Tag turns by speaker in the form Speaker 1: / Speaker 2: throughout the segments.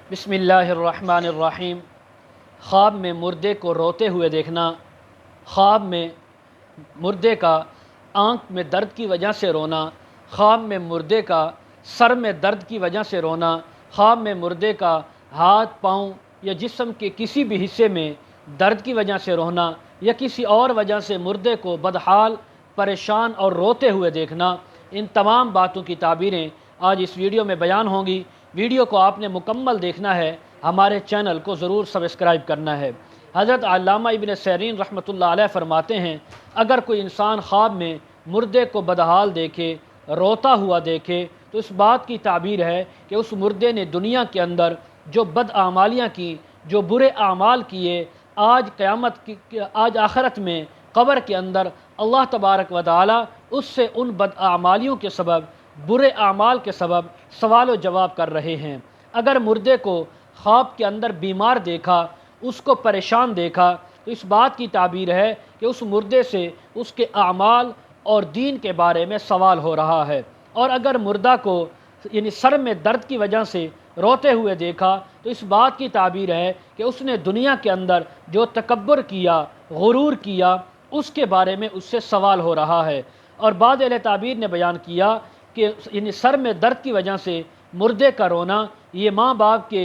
Speaker 1: بسم اللہ الرحمن الرحیم۔ خواب میں مردے کو روتے ہوئے دیکھنا، خواب میں مردے کا آنکھ میں درد کی وجہ سے رونا، خواب میں مردے کا سر میں درد کی وجہ سے رونا، خواب میں مردے کا ہاتھ پاؤں یا جسم کے کسی بھی حصے میں درد کی وجہ سے رونا یا کسی اور وجہ سے مردے کو بدحال، پریشان اور روتے ہوئے دیکھنا، ان تمام باتوں کی تعبیریں آج اس ویڈیو میں بیان ہوں گی۔ ویڈیو کو آپ نے مکمل دیکھنا ہے، ہمارے چینل کو ضرور سبسکرائب کرنا ہے۔ حضرت علامہ ابن سیرین رحمۃ اللہ علیہ فرماتے ہیں، اگر کوئی انسان خواب میں مردے کو بدحال دیکھے، روتا ہوا دیکھے، تو اس بات کی تعبیر ہے کہ اس مردے نے دنیا کے اندر جو بدعمالیاں کی، جو برے اعمال کیے، آج آخرت میں قبر کے اندر اللہ تبارک و تعالی اس سے ان بدعمالیوں کے سبب، برے اعمال کے سبب سوال و جواب کر رہے ہیں۔ اگر مردے کو خواب کے اندر بیمار دیکھا، اس کو پریشان دیکھا، تو اس بات کی تعبیر ہے کہ اس مردے سے اس کے اعمال اور دین کے بارے میں سوال ہو رہا ہے۔ اور اگر مردہ کو یعنی سر میں درد کی وجہ سے روتے ہوئے دیکھا، تو اس بات کی تعبیر ہے کہ اس نے دنیا کے اندر جو تکبر کیا، غرور کیا، اس کے بارے میں اس سے سوال ہو رہا ہے۔ اور بعض اہل تعبیر نے بیان کیا کہ یعنی سر میں درد کی وجہ سے مردے کا رونا، یہ ماں باپ کے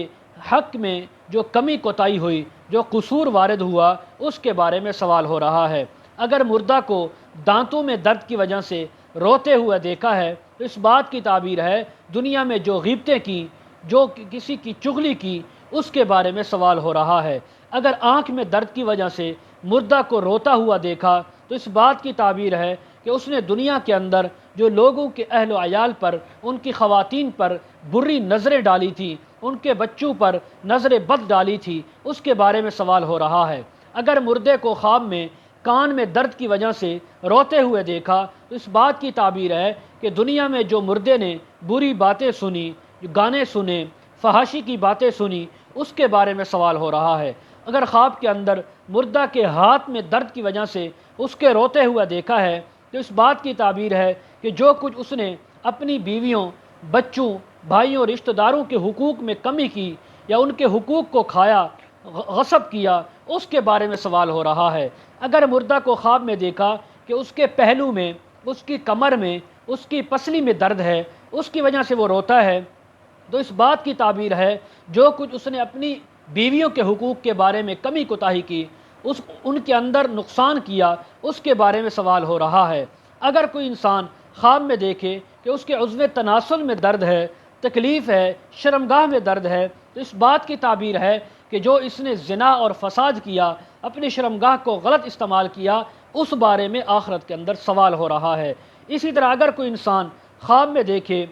Speaker 1: حق میں جو کمی کوتاہی ہوئی، جو قصور وارد ہوا، اس کے بارے میں سوال ہو رہا ہے۔ اگر مردہ کو دانتوں میں درد کی وجہ سے روتے ہوئے دیکھا ہے، تو اس بات کی تعبیر ہے دنیا میں جو غیبتیں کی، جو کسی کی چغلی کی، اس کے بارے میں سوال ہو رہا ہے۔ اگر آنکھ میں درد کی وجہ سے مردہ کو روتا ہوا دیکھا، تو اس بات کی تعبیر ہے کہ اس نے دنیا کے اندر جو لوگوں کے اہل و عیال پر، ان کی خواتین پر بری نظریں ڈالی تھی، ان کے بچوں پر نظر بد ڈالی تھی، اس کے بارے میں سوال ہو رہا ہے۔ اگر مردے کو خواب میں کان میں درد کی وجہ سے روتے ہوئے دیکھا، تو اس بات کی تعبیر ہے کہ دنیا میں جو مردے نے بری باتیں سنی، گانے سنے، فحاشی کی باتیں سنی، اس کے بارے میں سوال ہو رہا ہے۔ اگر خواب کے اندر مردہ کے ہاتھ میں درد کی وجہ سے اس کے روتے ہوا دیکھا ہے، تو اس بات کی تعبیر ہے کہ جو کچھ اس نے اپنی بیویوں، بچوں، بھائیوں، رشتہ داروں کے حقوق میں کمی کی یا ان کے حقوق کو کھایا، غصب کیا، اس کے بارے میں سوال ہو رہا ہے۔ اگر مردہ کو خواب میں دیکھا کہ اس کے پہلو میں، اس کی کمر میں، اس کی پسلی میں درد ہے، اس کی وجہ سے وہ روتا ہے، تو اس بات کی تعبیر ہے جو کچھ اس نے اپنی بیویوں کے حقوق کے بارے میں کمی کوتاہی کی، ان کے اندر نقصان کیا، اس کے بارے میں سوال ہو رہا ہے۔ اگر کوئی انسان خواب میں دیکھے کہ اس کے عضو تناسل میں درد ہے، تکلیف ہے، شرمگاہ میں درد ہے، تو اس بات کی تعبیر ہے کہ جو اس نے زنا اور فساد کیا، اپنی شرمگاہ کو غلط استعمال کیا، اس بارے میں آخرت کے اندر سوال ہو رہا ہے۔ اسی طرح اگر کوئی انسان خواب میں دیکھے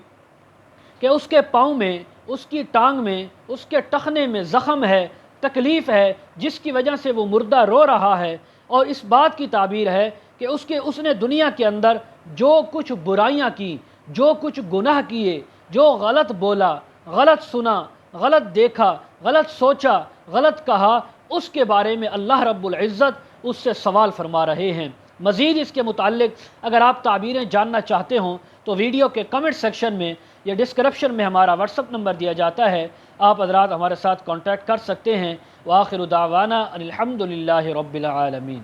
Speaker 1: کہ اس کے پاؤں میں، اس کی ٹانگ میں، اس کے ٹخنے میں زخم ہے، تکلیف ہے، جس کی وجہ سے وہ مردہ رو رہا ہے، اور اس بات کی تعبیر ہے کہ اس نے دنیا کے اندر جو کچھ برائیاں کی، جو کچھ گناہ کیے، جو غلط بولا، غلط سنا، غلط دیکھا، غلط سوچا، غلط کہا، اس کے بارے میں اللہ رب العزت اس سے سوال فرما رہے ہیں۔ مزید اس کے متعلق اگر آپ تعبیریں جاننا چاہتے ہوں تو ویڈیو کے کمنٹ سیکشن میں یا ڈسکرپشن میں ہمارا واٹس ایپ نمبر دیا جاتا ہے، آپ حضرات ہمارے ساتھ کانٹیکٹ کر سکتے ہیں۔ وآخر دعوانا ان الحمد للہ رب العالمین۔